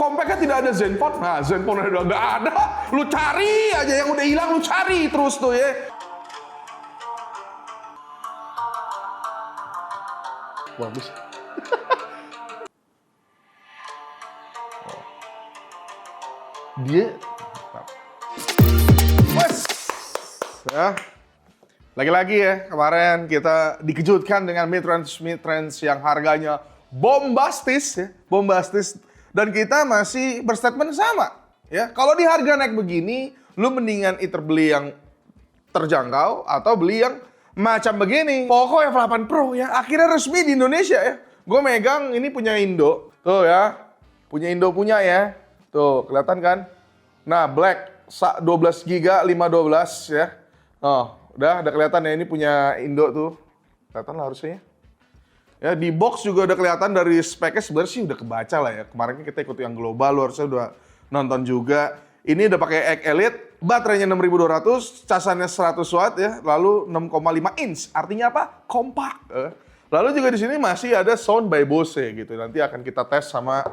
compactnya tidak ada Zenfone? Nah, Zenfone udah nggak ada. Lu cari aja yang udah hilang, lu cari terus tuh ya. Bagus. Dia Wes. Ya. Lagi-lagi ya, kemarin kita dikejutkan dengan mid-range yang harganya bombastis ya, bombastis. Dan kita masih berstatement sama ya. Kalau di harga naik begini, lu mendingan either beli yang terjangkau atau beli yang macam begini. Poco F8 Pro ya, akhirnya resmi di Indonesia ya. Gue megang ini punya Indo. Tuh ya, punya Indo punya ya. Tuh, kelihatan kan? Nah, black 12 GB 512 ya. Oh, udah kelihatan ya, ini punya Indo tuh. Kelihatan lah harusnya. Ya, di box juga udah kelihatan dari speknya sebenarnya sih udah kebaca lah ya. Kemarin kita ikut yang global, lu harusnya udah nonton juga. Ini udah pakai Egg Elite, baterainya 6200, casannya 100 watt ya, lalu 6,5 inch. Artinya apa? Kompak. Lalu juga di sini masih ada sound by Bose gitu. Nanti akan kita tes sama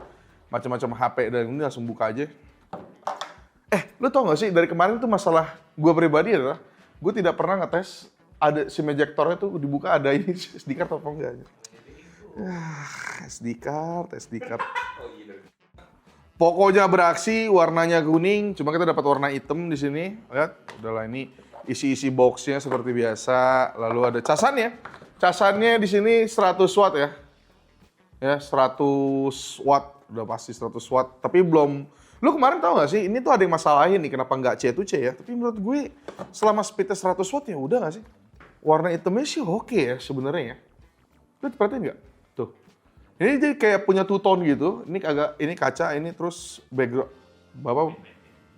macam-macam HP dan ini langsung buka aja. Lu tau gak sih dari kemarin tuh masalah gue pribadi adalah gue tidak pernah ngetes ada SIM ejectornya tuh dibuka ada ini SD card apa enggak. SD card. Pokoknya beraksi, warnanya kuning, cuma kita dapat warna hitam di sini. Lihat, udahlah ini isi-isi boxnya seperti biasa. Lalu ada casannya. Casannya di sini 100 watt ya. Ya, 100 watt, udah pasti 100 watt. Tapi belum. Lu kemarin tahu nggak sih, ini tuh ada yang masalahin nih, kenapa nggak C2C ya? Tapi menurut gue, selama speednya 100 watt ya udah nggak sih? Warna hitamnya sih oke ya sebenarnya ya. Lu perhatiin nggak? Tuh. Ini jadi kayak punya two tone gitu. Ini kaca, ini terus background.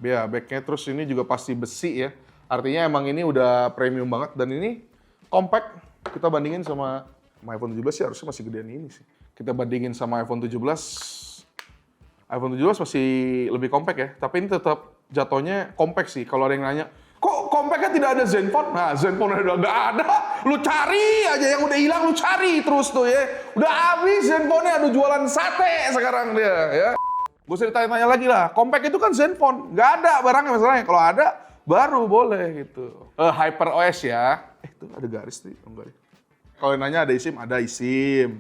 Backnya terus ini juga pasti besi ya. Artinya emang ini udah premium banget. Dan ini compact. Kita bandingin sama iPhone 17 sih harusnya masih gedean ini sih. Kita bandingin sama iPhone 17 masih lebih compact ya, tapi ini tetap jatuhnya compact sih. Kalau ada yang nanya, kok compactnya tidak ada Zenfone? Nah, Zenfone udah nggak ada. Lu cari aja yang udah hilang, lu cari terus tuh ya. Udah habis Zenfone-nya, ada jualan sate sekarang dia ya. Gue usah ditanya-tanya lagi lah, compact itu kan Zenfone. Nggak ada barangnya masalahnya. Kalau ada, baru boleh gitu. HyperOS ya. Tuh ada garis nih, enggak. Kalau nanya ada eSIM, ada eSIM.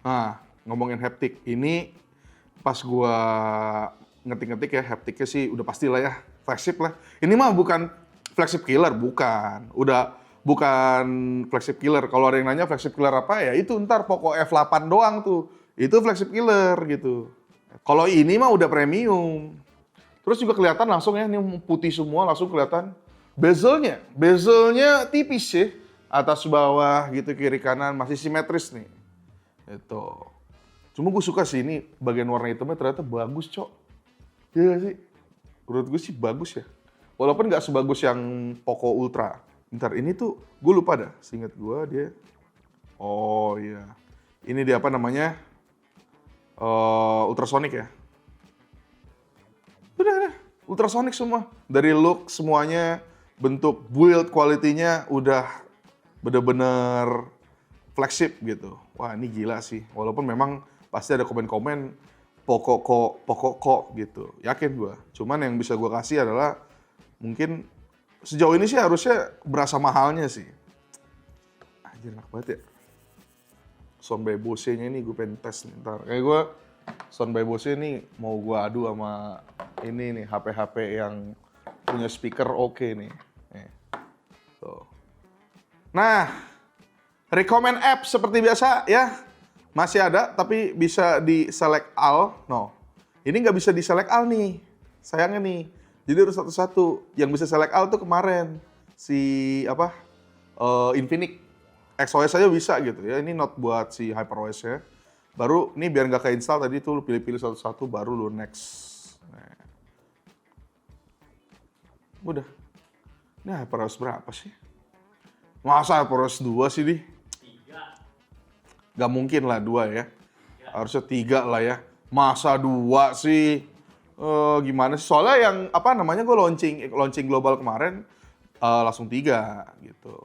Nah, ngomongin haptic, ini pas gua ngetik-ngetik ya, haptiknya sih udah pasti lah ya, flagship lah. Ini mah bukan flagship killer, bukan. Udah bukan flagship killer. Kalau ada yang nanya flagship killer apa ya, itu ntar Poco F8 doang tuh. Itu flagship killer gitu. Kalau ini mah udah premium. Terus juga kelihatan langsung ya, ini putih semua langsung kelihatan. Bezelnya tipis sih. Atas bawah gitu, kiri kanan masih simetris nih. Itu. Cuma gue suka sih ini bagian warna hitamnya ternyata bagus, Cok. Iya gak sih? Menurut gue sih bagus ya. Walaupun nggak sebagus yang Poco Ultra. Bentar, ini tuh gue lupa dah. Seingat gue dia. Oh iya. Ini dia apa namanya? Ultrasonic ya. Udah. Ultrasonic semua. Dari look semuanya, bentuk build quality-nya udah bener-bener flagship gitu. Wah ini gila sih. Walaupun memang pasti ada komen-komen Poco kok gitu. Yakin gue. Cuman yang bisa gue kasih adalah mungkin sejauh ini sih harusnya berasa mahalnya sih. Anjir enak banget ya. Sound by Bose-nya ini gue pengen tes nih ntar. Kayak gue sound by Bose ini mau gue adu sama ini nih HP-HP yang punya speaker oke nih. Tuh. Nah, recommend app seperti biasa ya. Masih ada, tapi bisa di select all. No, ini nggak bisa di select all nih. Sayangnya nih. Jadi harus satu-satu. Yang bisa select all tuh kemarin. Infinix. XOS aja bisa gitu ya. Ini not buat si HyperOS ya. Baru, ini biar nggak keinstall tadi tuh lu pilih-pilih satu-satu, baru lu next. Nah. Udah. Ini HyperOS berapa sih? Masa HyperOS 2 sih, Di? Gak mungkin lah 2 ya. Harusnya 3 lah ya. Masa 2 sih? Gimana sih? Soalnya yang gue launching global kemarin langsung 3 gitu.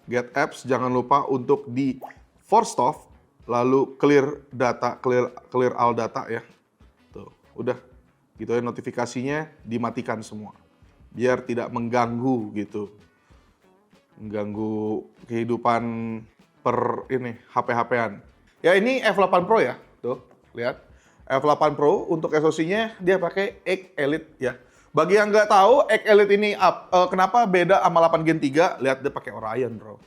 Get apps jangan lupa untuk di force off lalu clear data, clear all data ya. Tuh, udah. Gitu ya, notifikasinya dimatikan semua. Biar tidak mengganggu gitu. Mengganggu kehidupan per ini HP-HP-an. Ya ini F8 Pro ya. Tuh, lihat. F8 Pro untuk SoC-nya dia pakai X Elite ya. Bagi yang nggak tahu, X Elite ini kenapa beda sama 8 Gen 3? Lihat dia pakai Orion, bro.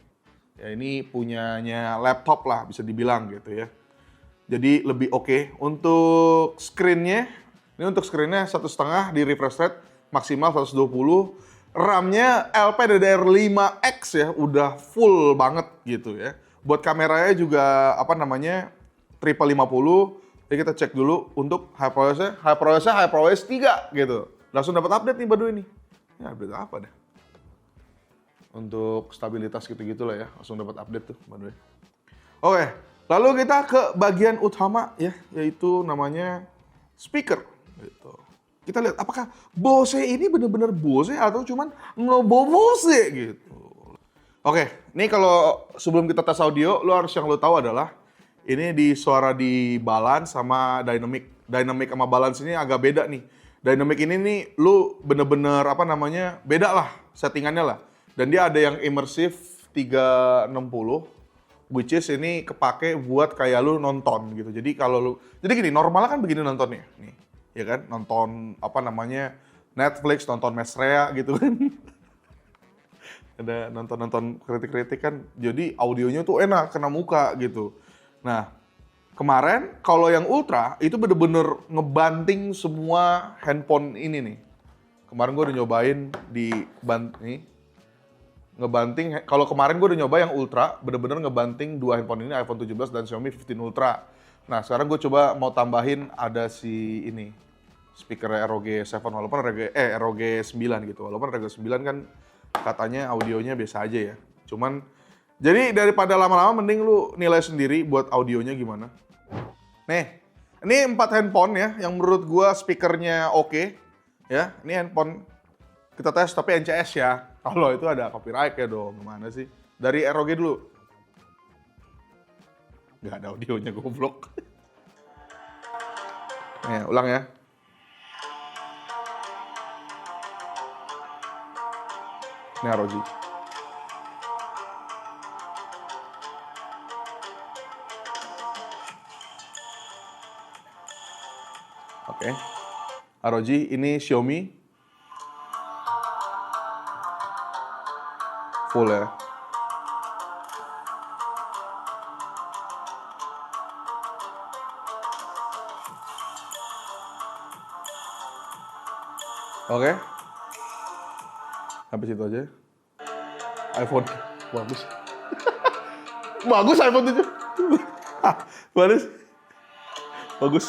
Ya ini punyanya laptop lah bisa dibilang gitu ya. Jadi lebih oke. Untuk screen-nya, ini untuk screen-nya 1,5 di refresh rate maksimal 120. RAM-nya LPDDR5X ya, udah full banget gitu ya. Buat kameranya juga triple 50. Jadi kita cek dulu untuk HyperOS 3 gitu. Langsung dapat update nih Baduy ini. Ya update apa dah? Untuk stabilitas gitu-gitu lah ya, langsung dapat update tuh Baduy. Oke, lalu kita ke bagian utama ya, yaitu namanya speaker gitu. Kita lihat apakah Bose ini bener-bener Bose atau cuman ngebose gitu. Oke, ini kalau sebelum kita tes audio, yang lo tahu adalah ini di suara di balance sama dynamic. Dynamic sama balance ini agak beda nih. Dynamic ini nih lu bener-bener beda lah settingannya lah. Dan dia ada yang immersive 360, which is ini kepake buat kayak lu nonton gitu. Jadi jadi gini, normalnya kan begini nontonnya, nih, ya kan? Nonton Netflix, nonton Mesrea gitu kan. Ada nonton kritik-kritik kan, jadi audionya tuh enak, kena muka gitu. Nah, kemarin kalau yang Ultra itu bener-bener ngebanting semua handphone ini nih. Kemarin gue udah nyobain ngebanting. Kalau kemarin gue udah nyoba yang Ultra, bener-bener ngebanting dua handphone ini, iPhone 17 dan Xiaomi 15 Ultra. Nah, sekarang gue coba mau tambahin ada si ini, speaker ROG 7 walaupun ROG 9 gitu. Walaupun ROG 9 kan katanya audionya biasa aja ya. Cuman jadi daripada lama-lama mending lu nilai sendiri buat audionya gimana. Nih, ini 4 handphone ya yang menurut gua speakernya oke. Ya, ini handphone kita tes tapi NCS ya. Kalau itu ada copyright ya dong, gimana sih? Dari ROG dulu. Nggak ada audionya, goblok. Nih, ulang ya. Ini ROG. Oke. ROG, ini Xiaomi. Full ya. Oke. Sampai situ aja. iPhone. Bagus. Bagus iPhone 7. Bagus. Bagus.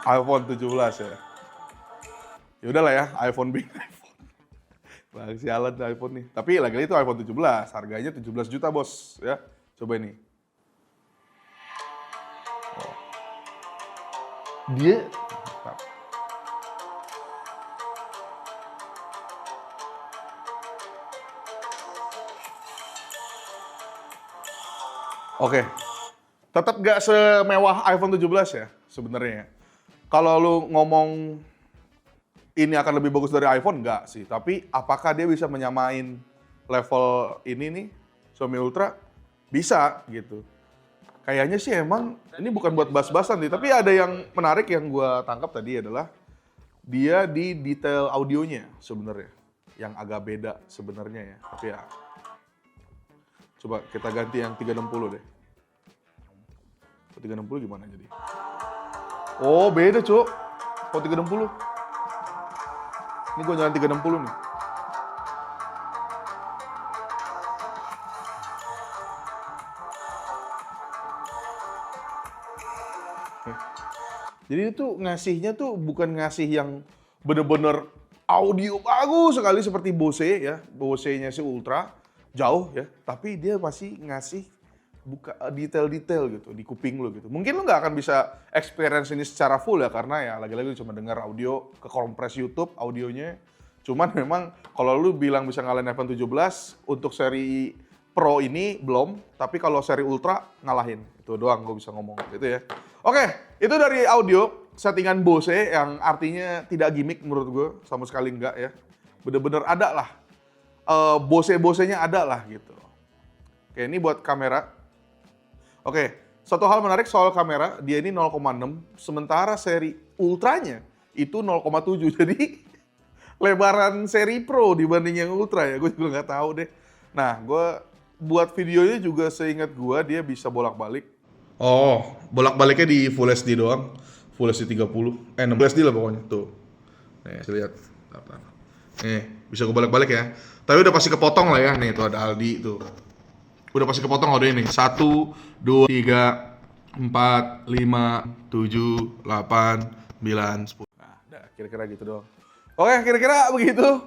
iPhone 17 ya. Ya udahlah ya, iPhone iPhone. Bang sialan iPhone nih. Tapi lagi itu iPhone 17, harganya 17 juta, Bos, ya. Coba ini. Oh. Dia Oke. Tetap gak semewah iPhone 17 ya sebenarnya. Kalau lu ngomong ini akan lebih bagus dari iPhone, enggak sih. Tapi apakah dia bisa menyamain level ini nih, Xiaomi Ultra? Bisa gitu. Kayaknya sih emang ini bukan buat bas-basan nih. Tapi ada yang menarik yang gue tangkap tadi adalah dia di detail audionya sebenarnya. Yang agak beda sebenarnya ya. Tapi ya, coba kita ganti yang 360 deh. 360 gimana jadi? Oh beda cuk. Oh 360. Ini gue nyalain 360 nih. Jadi itu ngasihnya tuh bukan ngasih yang bener-bener audio bagus sekali seperti Bose ya. Bose-nya si Ultra, jauh ya. Tapi dia masih ngasih buka detail-detail gitu di kuping lu gitu. Mungkin lu nggak akan bisa experience ini secara full ya karena ya lagi-lagi lu cuma dengar audio ke kompres YouTube audionya. Cuman memang kalau lu bilang bisa ngalahin iPhone 17 untuk seri Pro ini belum, tapi kalau seri Ultra ngalahin. Itu doang gue bisa ngomong gitu ya. Oke, itu dari audio settingan Bose yang artinya tidak gimmick menurut gue sama sekali enggak ya. Bener-bener ada lah. Bose-bosenya ada lah gitu. Oke, ini buat kamera. Oke, satu hal menarik soal kamera, dia ini 0,6, sementara seri Ultranya itu 0,7. Jadi lebaran seri Pro dibanding yang Ultra ya, gue juga nggak tahu deh. Nah, gue buat videonya juga seingat gue dia bisa bolak-balik. Oh, bolak-baliknya di Full HD doang. Full HD 30, 60 HD lah pokoknya, tuh. Nih, lihat. Nih, bisa gue balik-balik ya. Tapi udah pasti kepotong lah ya, nih tuh ada Aldi tuh. Udah pasti kepotong audio ini. 1, 2, 3, 4, 5, 7, 8, 9, 10. Nah, udah kira-kira gitu doang. Oke, kira-kira begitu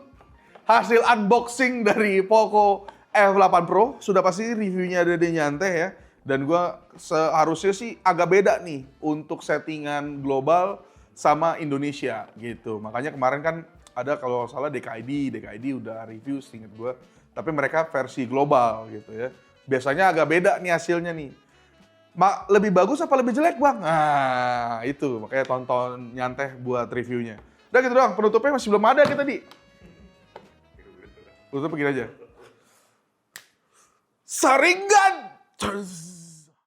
hasil unboxing dari Poco F8 Pro. Sudah pasti reviewnya ada di nyantai ya. Dan gua seharusnya sih agak beda nih untuk settingan global sama Indonesia gitu. Makanya kemarin kan ada kalau salah DKID udah review seinget gua. Tapi mereka versi global gitu ya. Biasanya agak beda nih hasilnya nih. Lebih bagus apa lebih jelek bang? Nah itu makanya tonton nyantai buat reviewnya. Udah gitu doang, penutupnya masih belum ada kita di. Tutup begini aja. Saringan!